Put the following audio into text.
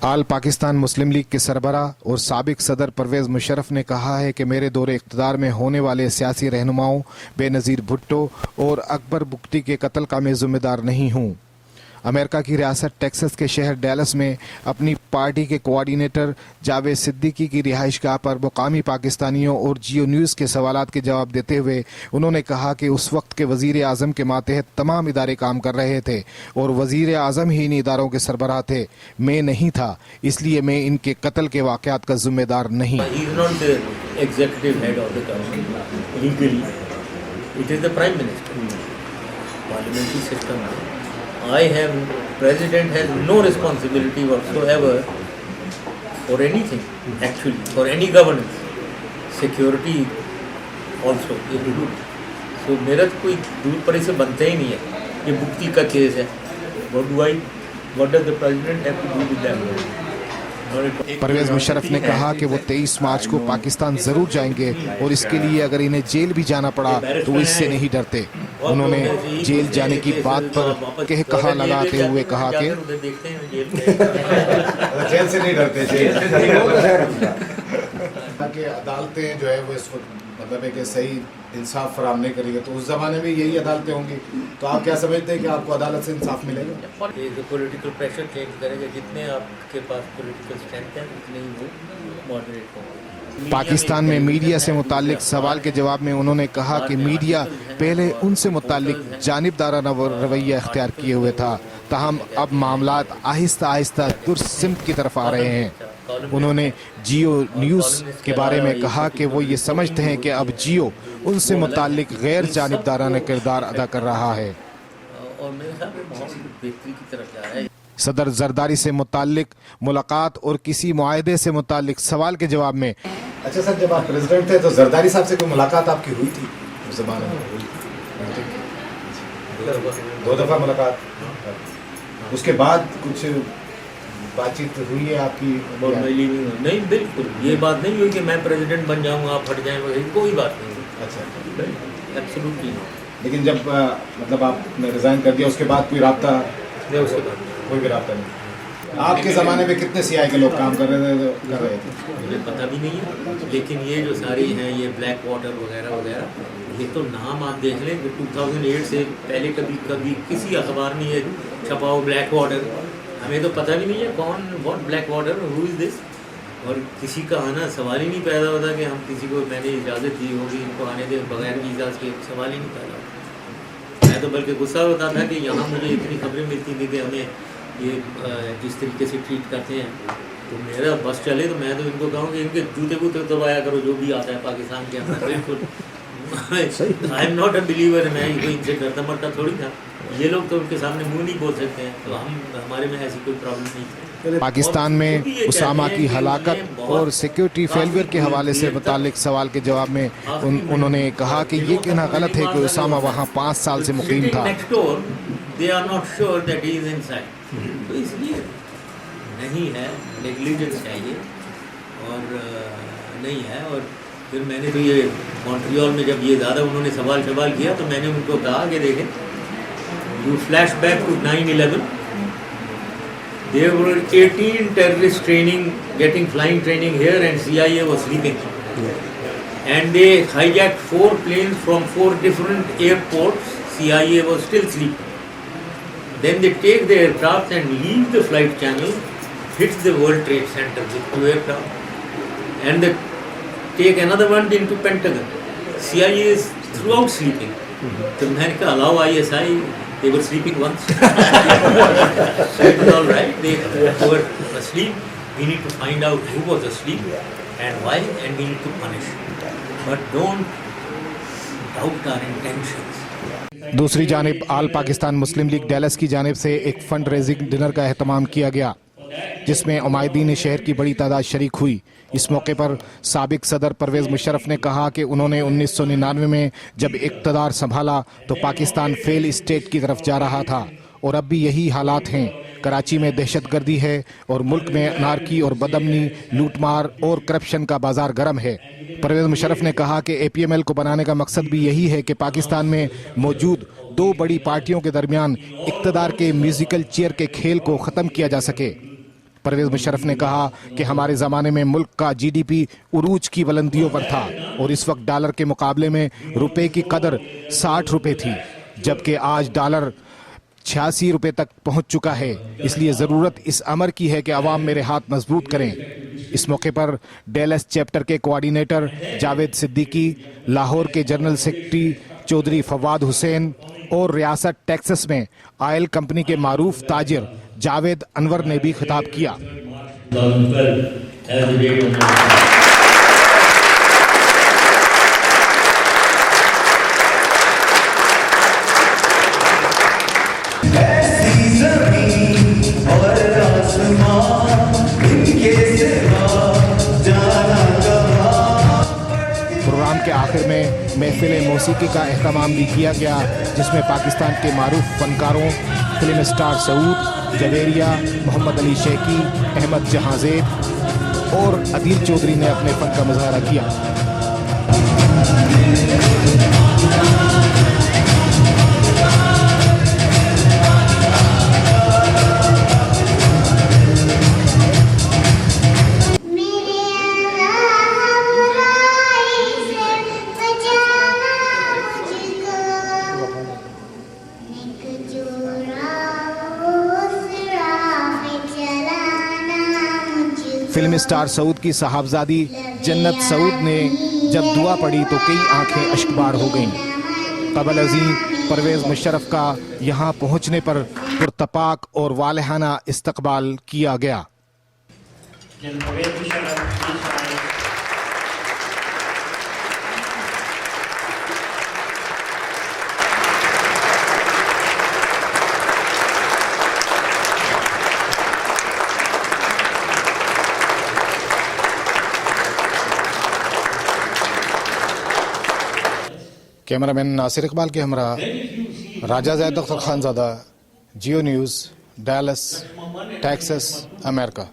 آل پاکستان مسلم league کے سربراہ اور سابق صدر پرویز مشرف نے کہا ہے کہ میرے دور اقتدار میں ہونے والے سیاسی رہنماؤں بے نظیر بھٹو اور اکبر بگٹی کے قتل کا میں ذمہ دار نہیں ہوں۔ امریکہ کی ریاست ٹیکساس کے شہر ڈیلس میں اپنی پارٹی کے کوارڈینیٹر جاوید صدیقی کی رہائش گاہ پر مقامی پاکستانیوں اور جیو نیوز کے سوالات کے جواب دیتے ہوئے انہوں نے کہا کہ اس وقت کے وزیر اعظم کے ماتحت تمام ادارے کام کر رہے تھے اور وزیر اعظم ہی ان اداروں کے سربراہ تھے، میں نہیں تھا، اس لیے میں ان کے قتل کے واقعات کا ذمہ دار نہیں۔ President has no responsibility whatsoever for anything, actually, for any governance, security also. So میرا تو کوئی دور پڑے سے بنتا ہی نہیں ہے، یہ بگٹی کا کیس ہے. What does the president have to do with that? Pervez Musharraf نے کہا کہ وہ 23 مارچ کو پاکستان ضرور جائیں گے اور اس کے لیے اگر انہیں جیل بھی جانا پڑا تو اس سے نہیں ڈرتے۔ انہوں نے جیل جانے کی بات پر کہا لگاتے ہوئے کہا کہ جیل سے نہیں ڈرتے، کہ عدالتیں جو ہے وہ اس وقت مطلب ہے کہ صحیح انصاف فراہم نہیں کریں گے، تو اس زمانے میں یہی عدالتیں ہوں گی، تو آپ کیا سمجھتے ہیں کہ آپ کو عدالت سے انصاف ملے گا؟ پولیٹیکل پریشر چینج کرے گا، جتنے آپ کے پاس پولیٹیکل اسٹرینتھ ہے اتنے ہی وہ ماڈریٹ ہوں گے۔ پاکستان میں میڈیا سے متعلق سوال کے جواب میں انہوں نے کہا کہ میڈیا پہلے ان سے متعلق جانبدارانہ رویہ اختیار کیے ہوئے تھا، تاہم اب معاملات آہستہ آہستہ درست سمت کی طرف آ رہے ہیں۔ انہوں نے جیو نیوز کے بارے میں کہا کہ وہ یہ سمجھتے ہیں کہ اب جیو ان سے متعلق غیر جانبدارانہ کردار ادا کر رہا ہے۔ صدر زرداری سے متعلق ملاقات اور کسی معاہدے سے متعلق سوال کے جواب میں اچھا سر، جب آپ پریزیڈنٹ تھے تو زرداری صاحب سے کوئی ملاقات آپ کی ہوئی تھی اس زمانے میں؟ 2 دفعہ ملاقات، اس کے بعد کچھ بات چیت ہوئی ہے آپ کی؟ نہیں، بالکل یہ بات نہیں ہوئی کہ میں پریزیڈنٹ بن جاؤں گا آپ ہٹ جائیں، کوئی بات نہیں۔ اچھا، ایبسولوٹلی۔ لیکن جب مطلب آپ نے ریزائن کر دیا اس کے بعد کوئی رابطہ؟ اس کے بعد کوئی بھی رابطہ نہیں۔ آپ کے زمانے میں کتنے سی آئی کے لوگ کام کر رہے تھے؟ مجھے پتہ بھی نہیں ہے، لیکن یہ جو ساری ہیں یہ بلیک واٹر وغیرہ وغیرہ، یہ تو نام آپ دیکھ لیں کہ 2008 سے پہلے کبھی کسی اخبار میں یہ چھپا ہو بلیک واٹر، ہمیں تو پتہ بھی نہیں ہے کون، واٹ بلیک واٹر، ہو از دس، اور کسی کا آنا سوال ہی نہیں پیدا ہوتا کہ ہم کسی کو میں نے اجازت دی ہوگی ان کو آنے دے بغیر ویزا کے، سوال ہی نہیں پیدا ہوتا۔ میں تو بلکہ غصہ ہوتا تھا کہ یہاں مجھے اتنی خبریں ملتی تھیں کہ ہمیں یہ جس طریقے سے ٹریٹ کرتے ہیں، تو میرا بس چلے تو میں تو ان کو کہوں کہ ان کے جوتے کو دبایا کرو جو بھی آتا ہے پاکستان کے اندر۔ بالکل I am not a believer, میں ان سے ڈرتا مرتا تھوڑی تھا، یہ لوگ تو ان کے سامنے منہ نہیں بول سکتے ہیں، تو ہمارے میں ایسی کوئی پرابلم نہیں ہے۔ پاکستان میں اسامہ کی ہلاکت اور سیکیورٹی فیلوئر کے حوالے سے متعلق سوال کے جواب میں انہوں نے کہا کہ یہ کہنا غلط ہے کہ اسامہ وہاں 5 سال سے مقیم تھا۔ They are not sure that he is inside. تو اس لیے نہیں ہے، نیگلیجنس ہے یہ، اور نہیں ہے۔ اور پھر میں نے تو یہ مونٹریال میں جب یہ زیادہ انہوں نے سوال کیا تو میں نے ان کو کہا کہ دیکھیں you flash back to 9/11, there were 18 terrorist getting flying training here and CIA was sleeping. And they hijacked 4 planes from 4 different airports, CIA was still sleeping. Then they take the aircraft and leave the flight channel, hit the World Trade Center with 2 aircraft, and they take another one into Pentagon. CIA is throughout sleeping. So میں نے کہا allow ISI, they were sleeping once. So it was all right, they were asleep. We need to find out who was asleep and why, and we need to punish. But don't doubt our intentions. دوسری جانب آل پاکستان مسلم league deals کی جانب سے ایک fund raising dinner کا اہتمام کیا گیا جس میں عمائدین شہر کی بڑی تعداد شریک ہوئی۔ اس موقع پر سابق صدر پرویز مشرف نے کہا کہ انہوں نے 1999 میں جب اقتدار سنبھالا تو پاکستان فیل اسٹیٹ کی طرف جا رہا تھا اور اب بھی یہی حالات ہیں۔ کراچی میں دہشت گردی ہے اور ملک میں انارکی اور بدامنی، لوٹ مار اور کرپشن کا بازار گرم ہے۔ پرویز مشرف نے کہا کہ اے پی ایم ایل کو بنانے کا مقصد بھی یہی ہے کہ پاکستان میں موجود 2 بڑی پارٹیوں کے درمیان اقتدار کے میوزیکل چیئر کے کھیل کو ختم کیا جا سکے۔ پرویز مشرف نے کہا کہ ہمارے زمانے میں ملک کا جی ڈی پی عروج کی بلندیوں پر تھا اور اس وقت ڈالر کے مقابلے میں روپے کی قدر 60 روپے تھی، جبکہ آج ڈالر 86 روپے تک پہنچ چکا ہے۔ اس لیے ضرورت اس امر کی ہے کہ عوام میرے ہاتھ مضبوط کریں۔ اس موقع پر ڈیلس چیپٹر کے کوارڈینیٹر جاوید صدیقی، لاہور کے جنرل سیکرٹری چودھری فواد حسین اور ریاست ٹیکسس میں آئل کمپنی کے معروف تاجر جاوید انور نے بھی خطاب کیا۔ پروگرام کے آخر میں محفل موسیقی کا اہتمام بھی کیا گیا، جس میں پاکستان کے معروف فنکاروں فلم اسٹار سعود، جویریہ، محمد علی شیخی، احمد جہاں زیب اور عدیل چودھری نے اپنے فن کا مظاہرہ کیا۔ فلم اسٹار سعود کی صاحبزادی جنت سعود نے جب دعا پڑھی تو کئی آنکھیں اشکبار ہو گئیں۔ قبل ازیں پرویز مشرف کا یہاں پہنچنے پر پرتپاک اور والہانہ استقبال کیا گیا۔ کیمرامین ناصر اقبال کے ہمراہ Raja Zaid Akhtar Khanzada, Geo News, Dallas, Texas, امریکہ۔